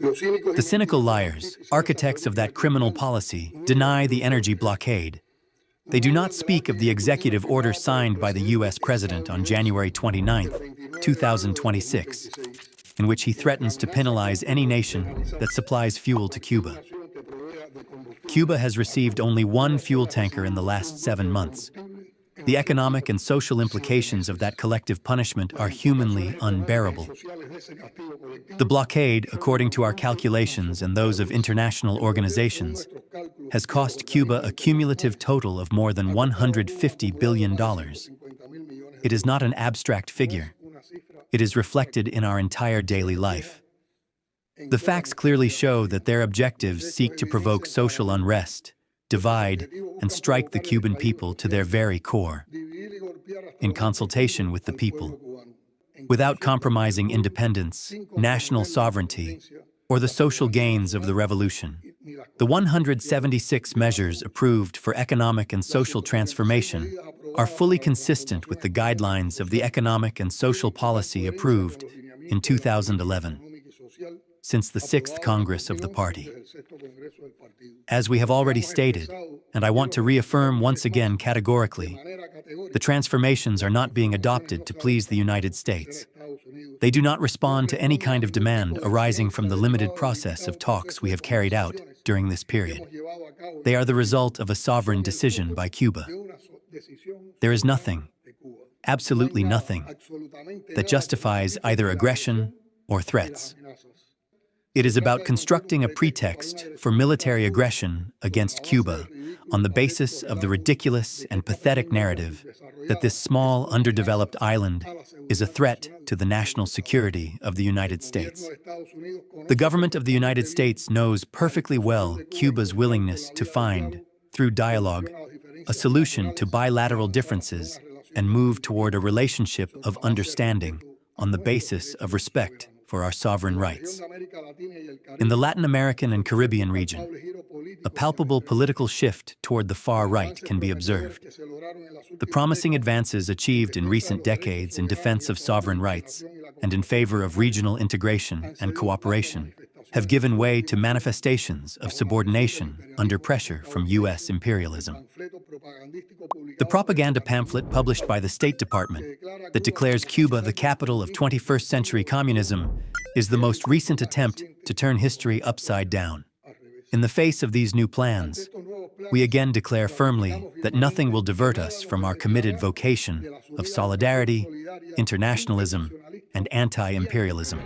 The cynical liars, architects of that criminal policy, deny the energy blockade. They do not speak of the executive order signed by the U.S. President on January 29, 2026, in which he threatens to penalize any nation that supplies fuel to Cuba. Cuba has received only one fuel tanker in the last 7 months. The economic and social implications of that collective punishment are humanly unbearable. The blockade, according to our calculations and those of international organizations, has cost Cuba a cumulative total of more than $150 billion. It is not an abstract figure. It is reflected in our entire daily life. The facts clearly show that their objectives seek to provoke social unrest, divide, and strike the Cuban people to their very core, in consultation with the people, without compromising independence, national sovereignty, or the social gains of the revolution. The 176 measures approved for economic and social transformation are fully consistent with the guidelines of the economic and social policy approved in 2011, since the 6th Congress of the party. As we have already stated, and I want to reaffirm once again categorically, the transformations are not being adopted to please the United States. They do not respond to any kind of demand arising from the limited process of talks we have carried out during this period. They are the result of a sovereign decision by Cuba. There is nothing, absolutely nothing, that justifies either aggression or threats. It is about constructing a pretext for military aggression against Cuba on the basis of the ridiculous and pathetic narrative that this small, underdeveloped island is a threat to the national security of the United States. The government of the United States knows perfectly well Cuba's willingness to find, through dialogue, a solution to bilateral differences and move toward a relationship of understanding on the basis of respect for our sovereign rights. In the Latin American and Caribbean region, a palpable political shift toward the far right can be observed. The promising advances achieved in recent decades in defense of sovereign rights and in favor of regional integration and cooperation have given way to manifestations of subordination under pressure from U.S. imperialism. The propaganda pamphlet published by the State Department that declares Cuba the capital of 21st century communism is the most recent attempt to turn history upside down. In the face of these new plans, we again declare firmly that nothing will divert us from our committed vocation of solidarity, internationalism, and anti-imperialism.